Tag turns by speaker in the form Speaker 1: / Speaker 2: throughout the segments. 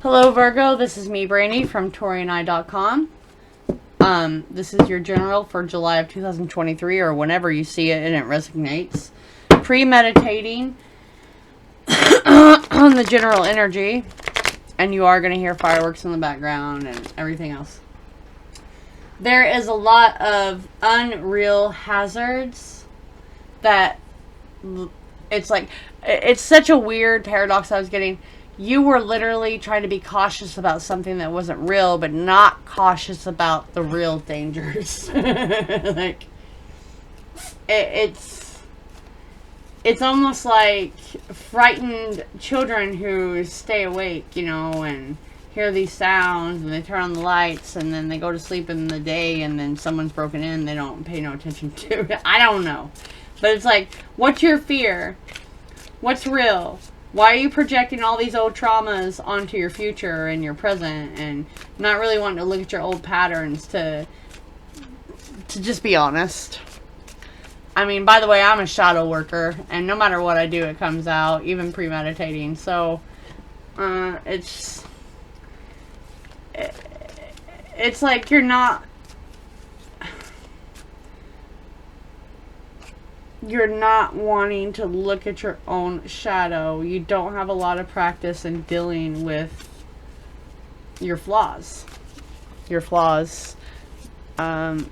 Speaker 1: Hello Virgo, this is me, Brandy, from Taurean.com. This is your general for July of 2023, or whenever you see it and it resonates. Premeditating on the general energy, and you are going to hear fireworks in the background and everything else. There is a lot of unreal hazards that it's like, it's such a weird paradox I was getting. You were literally trying to be cautious about something that wasn't real, but not cautious about the real dangers. Like, it's almost like frightened children who stay awake, you know, and hear these sounds, and they turn on the lights, and then they go to sleep in the day, and then someone's broken in, they don't pay no attention to it. I don't know. But it's like, what's your fear? What's real? Why are you projecting all these old traumas onto your future and your present, and not really wanting to look at your old patterns to just be honest? I mean, by the way, I'm a shadow worker, and no matter what I do, it comes out, even premeditating. So, it's like you're not wanting to look at your own shadow. You don't have a lot of practice in dealing with your flaws.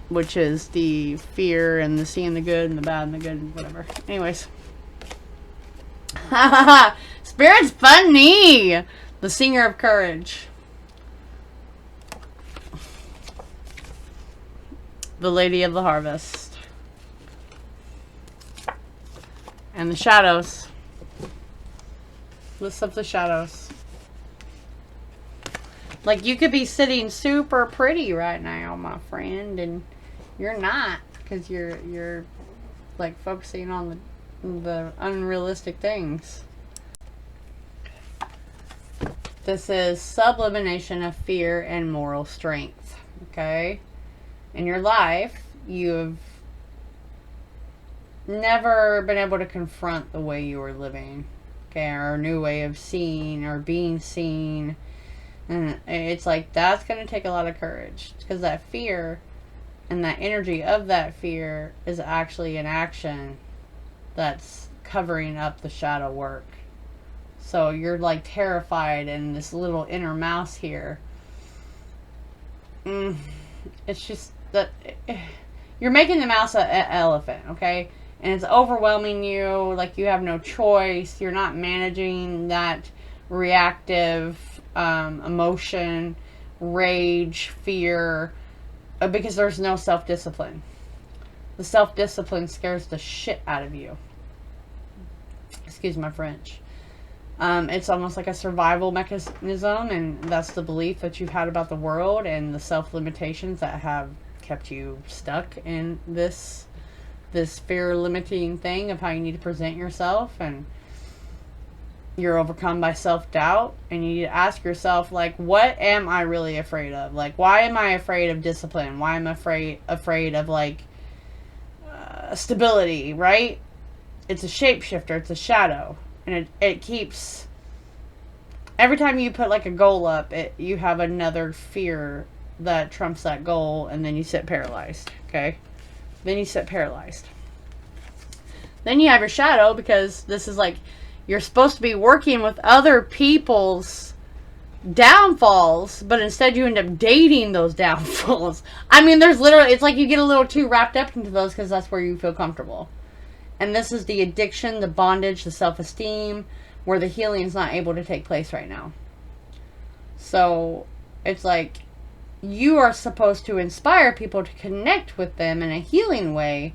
Speaker 1: Which is the fear and the seeing the good and the bad and the good and whatever. Anyways. Spirit's funny! The singer of courage. The lady of the harvest. And the shadows. List of the shadows. Like, you could be sitting super pretty right now, my friend, and you're not, because you're like focusing on the unrealistic things. This is sublimation of fear and moral strength. Okay? In your life, you've never been able to confront the way you were living, okay, or a new way of seeing or being seen, and it's like that's going to take a lot of courage, because that fear and that energy of that fear is actually an action that's covering up the shadow work. So you're like terrified, and this little inner mouse here, it's just that you're making the mouse an elephant, okay? And it's overwhelming you, like you have no choice. You're not managing that reactive emotion, rage, fear, because there's no self-discipline. The self-discipline scares the shit out of you. Excuse my French. It's almost like a survival mechanism, and that's the belief that you've had about the world and the self-limitations that have kept you stuck in this fear limiting thing of how you need to present yourself, and you're overcome by self-doubt, and you need to ask yourself, like, what am I really afraid of? Like, why am I afraid of discipline? Why am I afraid of like stability, right? It's a shapeshifter, it's a shadow, and it keeps, every time you put like a goal up, you have another fear that trumps that goal, and then you sit paralyzed. Okay, then you sit paralyzed. Then you have your shadow, because this is like, you're supposed to be working with other people's downfalls, but instead you end up dating those downfalls. I mean, there's literally, it's like you get a little too wrapped up into those because that's where you feel comfortable. And this is the addiction, the bondage, the self-esteem, where the healing is not able to take place right now. So it's like, you are supposed to inspire people to connect with them in a healing way,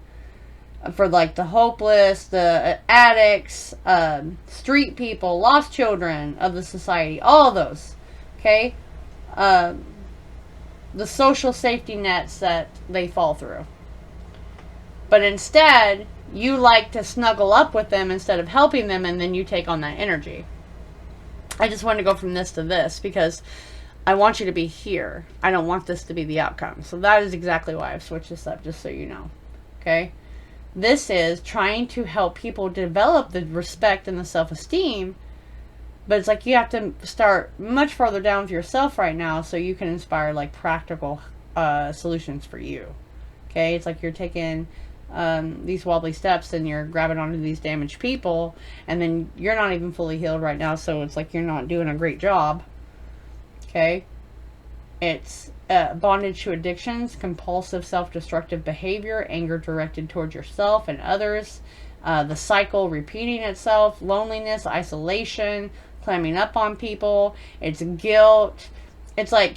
Speaker 1: for like the hopeless, the addicts, street people, lost children of the society, all those, okay? The social safety nets that they fall through. But instead, you like to snuggle up with them instead of helping them, and then you take on that energy. I just want to go from this to this, because I want you to be here. I don't want this to be the outcome. So that is exactly why I've switched this up, just so you know. Okay? This is trying to help people develop the respect and the self-esteem But it's like you have to start much further down with yourself right now so you can inspire like practical solutions for you. Okay, it's like you're taking these wobbly steps and you're grabbing onto these damaged people, and then you're not even fully healed right now, so it's like you're not doing a great job. Okay, it's bondage to addictions, compulsive self-destructive behavior, anger directed towards yourself and others, the cycle repeating itself, loneliness, isolation, climbing up on people, it's guilt. It's like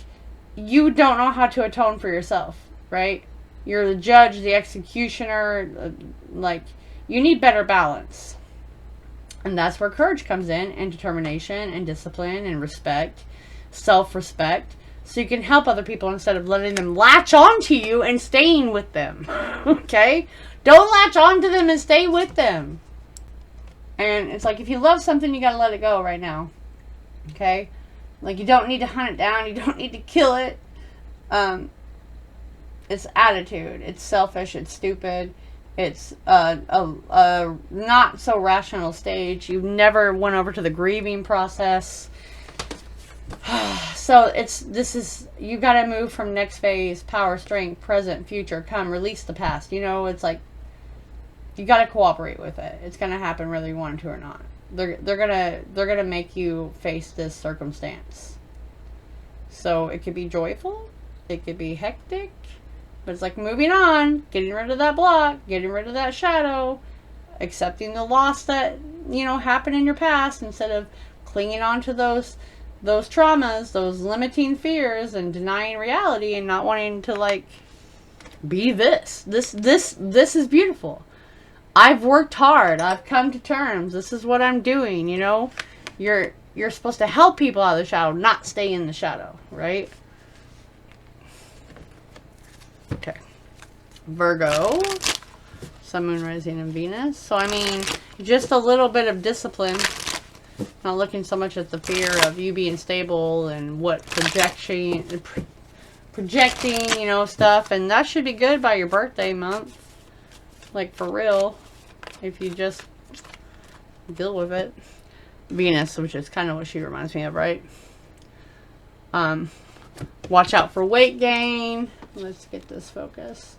Speaker 1: you don't know how to atone for yourself, right? You're the judge, the executioner, like you need better balance. And that's where courage comes in, and determination and discipline and respect, self-respect, so you can help other people instead of letting them latch on to you and staying with them. Okay? Don't latch on to them and stay with them. And it's like if you love something, you got to let it go right now. Okay? Like you don't need to hunt it down. You don't need to kill it. It's attitude. It's selfish. It's stupid. It's a not so rational stage. You never went over to the grieving process. So you got to move from next phase, power, strength, present, future, come, release the past. You know, it's like you got to cooperate with it. It's going to happen whether you want it to or not. They're going to make you face this circumstance. So it could be joyful, it could be hectic, but it's like moving on, getting rid of that block, getting rid of that shadow, accepting the loss that, you know, happened in your past instead of clinging on to those traumas, those limiting fears, and denying reality and not wanting to like be this. This is beautiful. I've worked hard. I've come to terms. This is what I'm doing, you know. You're supposed to help people out of the shadow, not stay in the shadow, right? Okay. Virgo, Sun, Moon, Rising, and Venus. So, I mean, just a little bit of discipline. Not looking so much at the fear of you being stable and what projecting, you know, stuff. And that should be good by your birthday month. Like, for real. If you just deal with it. Venus, which is kind of what she reminds me of, right? Watch out for weight gain. Let's get this focused.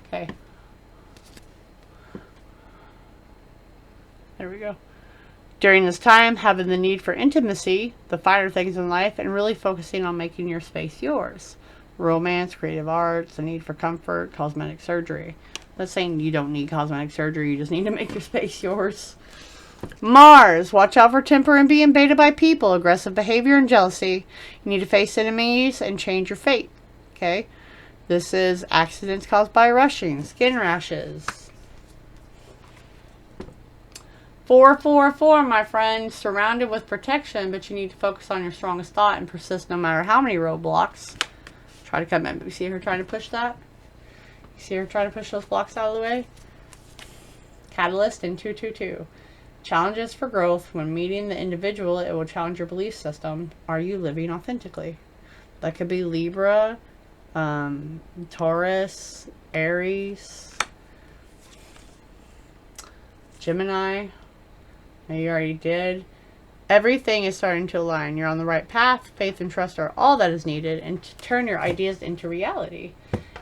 Speaker 1: Okay. There we go. During this time, having the need for intimacy, the finer things in life, and really focusing on making your space yours. Romance, creative arts, the need for comfort, cosmetic surgery. That's saying you don't need cosmetic surgery. You just need to make your space yours. Mars, watch out for temper and being baited by people, aggressive behavior and jealousy. You need to face enemies and change your fate. Okay? This is accidents caused by rushing, skin rashes. 444, my friend, surrounded with protection, but you need to focus on your strongest thought and persist no matter how many roadblocks. Try to come in. You see her trying to push that? You see her trying to push those blocks out of the way? Catalyst in 222. Challenges for growth. When meeting the individual, it will challenge your belief system. Are you living authentically? That could be Libra, Taurus, Aries, Gemini. You already did. Everything is starting to align. You're on the right path. Faith and trust are all that is needed, and to turn your ideas into reality.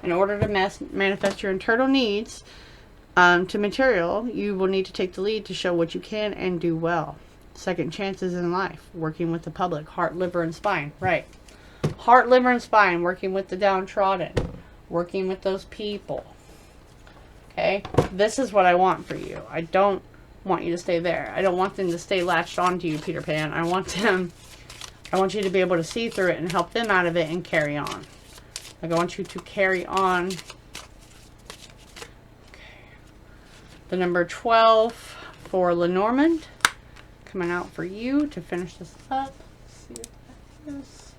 Speaker 1: In order to manifest your internal needs to material, you will need to take the lead to show what you can and do well. Second chances in life. Working with the public. Heart, liver, and spine. Right. Heart, liver, and spine. Working with the downtrodden. Working with those people. Okay? This is what I want for you. I don't want you to stay there. I don't want them to stay latched onto you, Peter Pan. I want you to be able to see through it and help them out of it and carry on. Like, I want you to carry on. Okay. The number 12 for Lenormand. Coming out for you to finish this up. Let's see what that is.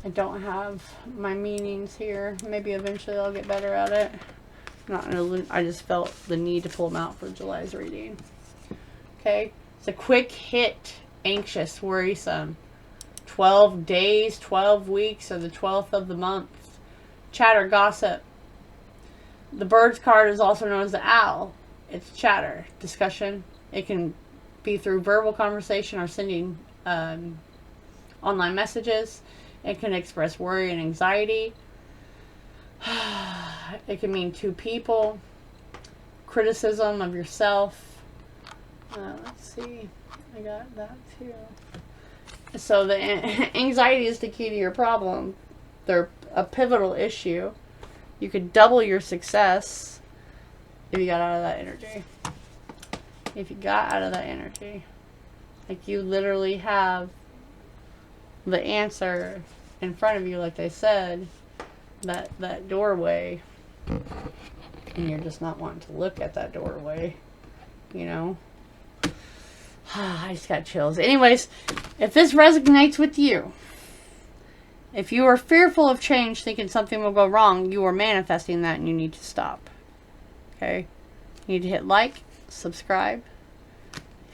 Speaker 1: I don't have my meanings here. Maybe eventually I'll get better at it. I just felt the need to pull them out for July's reading. Okay. It's a quick hit. Anxious, worrisome. 12 days, 12 weeks, or the 12th of the month. Chatter, gossip. The bird's card is also known as the owl. It's chatter, discussion. It can be through verbal conversation or sending online messages. It can express worry and anxiety. It can mean two people. Criticism of yourself. Let's see. I got that too. So the anxiety is the key to your problem. They're a pivotal issue. You could double your success if you got out of that energy. If you got out of that energy. Like you literally have the answer in front of you, like they said. That doorway. And you're just not wanting to look at that doorway. You know? I just got chills. Anyways, if this resonates with you, if you are fearful of change, thinking something will go wrong, you are manifesting that and you need to stop. Okay? You need to hit like, subscribe,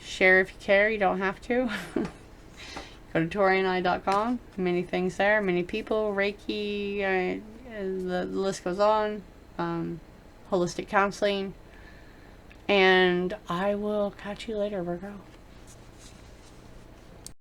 Speaker 1: share if you care. You don't have to. Go to Taureaneye.com. Many things there. Many people. Reiki. The list goes on. Holistic counseling. And I will catch you later, Virgo.